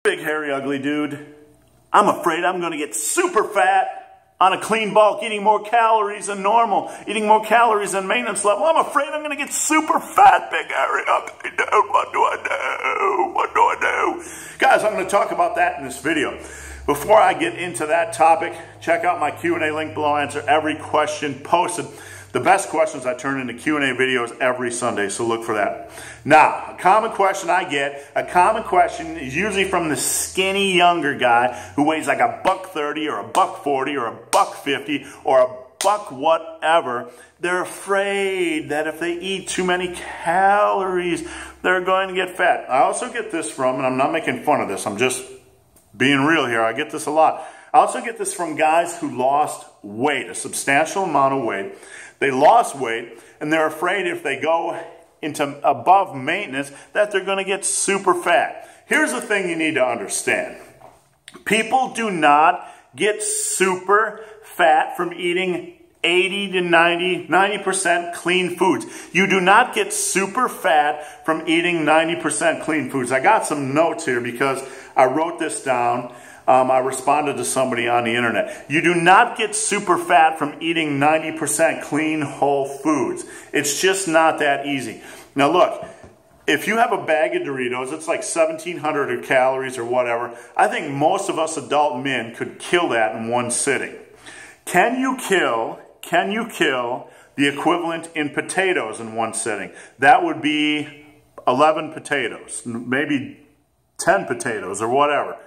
Big, hairy, ugly dude. I'm afraid I'm going to get super fat on a clean bulk, eating more calories than normal, eating more calories than maintenance level. I'm afraid I'm going to get super fat, big, hairy, ugly dude. What do I do? What do I do? Guys, I'm going to talk about that in this video. Before I get into that topic, check out my Q&A link below. I answer every question posted. The best questions I turn into Q&A videos every Sunday, so look for that. Now, a common question I get, is usually from the skinny younger guy who weighs like a $130 or a $140 or a $150 or a buck whatever. They're afraid that if they eat too many calories, they're going to get fat. I also get this from, and I'm not making fun of this, I'm just being real here, I get this a lot. I also get this from guys who lost weight, a substantial amount of weight. They lost weight, and they're afraid if they go into above maintenance that they're going to get super fat. Here's the thing you need to understand. People do not get super fat from eating 80 to 90% clean foods. You do not get super fat from eating 90% clean foods. I got some notes here because I wrote this down. I responded to somebody on the internet. You do not get super fat from eating 90% clean whole foods. It's just not that easy. Now look, if you have a bag of Doritos, it's like 1,700 calories or whatever. I think most of us adult men could kill that in one sitting. Can you kill the equivalent in potatoes in one sitting? That would be 11 potatoes, maybe 10 potatoes or whatever.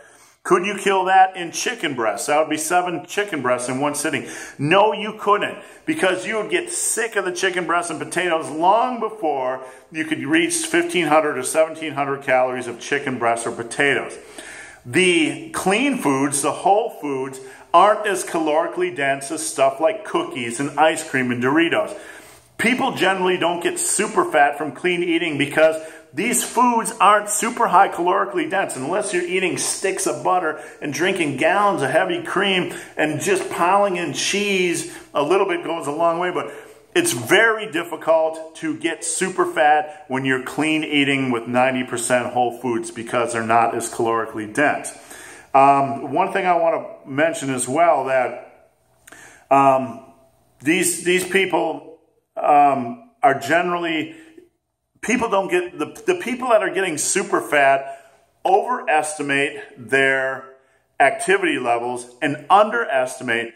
Could you kill that in chicken breasts? That would be 7 chicken breasts in one sitting. No, you couldn't, because you would get sick of the chicken breasts and potatoes long before you could reach 1,500 or 1,700 calories of chicken breasts or potatoes. The clean foods, the whole foods, aren't as calorically dense as stuff like cookies and ice cream and Doritos. People generally don't get super fat from clean eating because these foods aren't super high calorically dense unless you're eating sticks of butter and drinking gallons of heavy cream and just piling in cheese. A little bit goes a long way, but it's very difficult to get super fat when you're clean eating with 90% whole foods because they're not as calorically dense. One thing I want to mention as well, that these people are generally, people don't get, the people that are getting super fat overestimate their activity levels and underestimate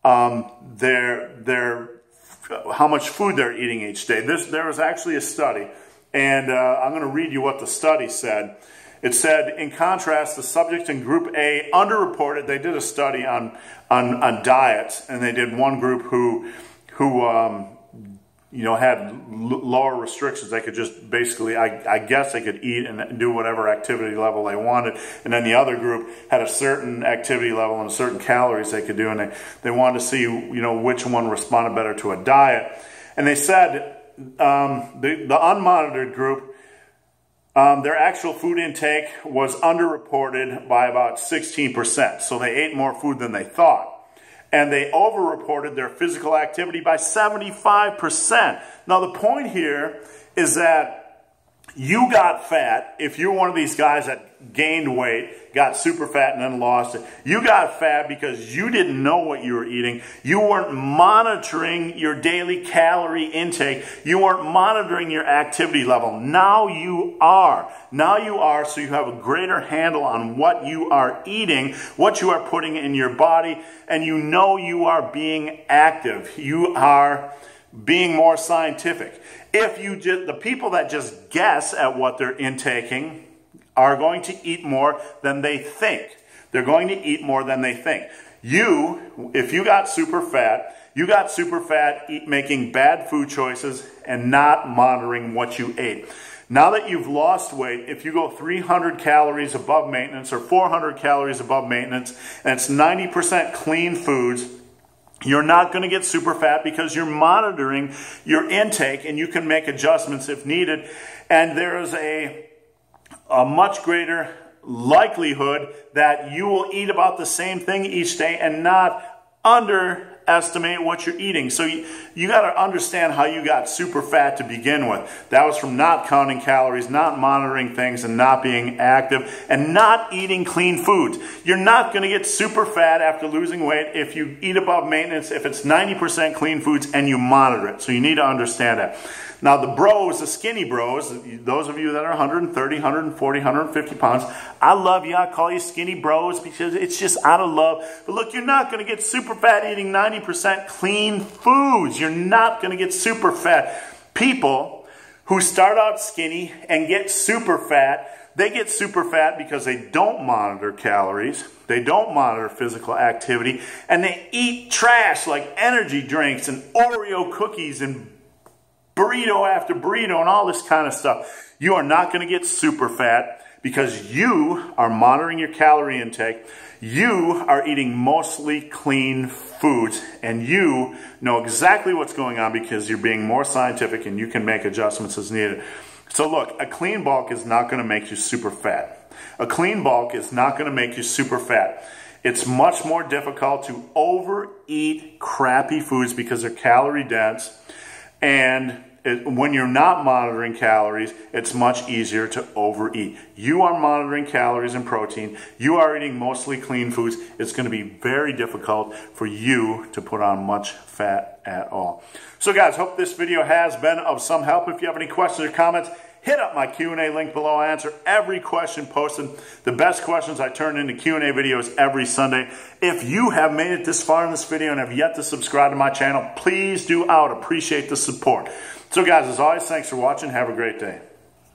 their how much food they're eating each day. There was actually a study, and I'm going to read you what the study said. It said, in contrast, the subjects in Group A underreported. They did a study on diets, and they did one group who had lower restrictions. They could just basically, I guess they could eat and do whatever activity level they wanted. And then the other group had a certain activity level and a certain calories they could do. And they wanted to see, which one responded better to a diet. And they said the unmonitored group, their actual food intake was underreported by about 16%. So they ate more food than they thought. And they overreported their physical activity by 75%. Now the point here is that you got fat. If you're one of these guys that gained weight, got super fat and then lost it, you got fat because you didn't know what you were eating. You weren't monitoring your daily calorie intake. You weren't monitoring your activity level. Now you are. Now you are, so you have a greater handle on what you are eating, what you are putting in your body, and you know you are being active. You are being more scientific. The people that just guess at what they're intaking are going to eat more than they think. They're going to eat more than they think. If you got super fat, making bad food choices and not monitoring what you ate. Now that you've lost weight, if you go 300 calories above maintenance or 400 calories above maintenance, and it's 90% clean foods, you're not going to get super fat because you're monitoring your intake, and you can make adjustments if needed. And there is a much greater likelihood that you will eat about the same thing each day and not underestimate underestimate what you're eating. So you got to understand how you got super fat to begin with. That was from not counting calories, not monitoring things, and not being active, and not eating clean foods. You're not going to get super fat after losing weight if you eat above maintenance, if it's 90% clean foods and you monitor it. So you need to understand that. Now the bros, the skinny bros, those of you that are 130, 140, 150 pounds, I love you. I call you skinny bros because it's just out of love. But look, you're not going to get super fat eating 90% clean foods. You're not going to get super fat. People who start out skinny and get super fat, they get super fat because they don't monitor calories, they don't monitor physical activity, and they eat trash like energy drinks and Oreo cookies and burrito after burrito and all this kind of stuff. You are not going to get super fat because you are monitoring your calorie intake. You are eating mostly clean foods, and you know exactly what's going on because you're being more scientific and you can make adjustments as needed. So look, a clean bulk is not going to make you super fat. A clean bulk is not going to make you super fat. It's much more difficult to overeat crappy foods because they're calorie dense. And when you're not monitoring calories, it's much easier to overeat. You are monitoring calories and protein. You are eating mostly clean foods. It's going to be very difficult for you to put on much fat at all. So guys, hope this video has been of some help. If you have any questions or comments, hit up my Q&A link below. I answer every question posted. The best questions I turn into Q&A videos every Sunday. If you have made it this far in this video and have yet to subscribe to my channel, please do. I would appreciate the support. So guys, as always, thanks for watching. Have a great day.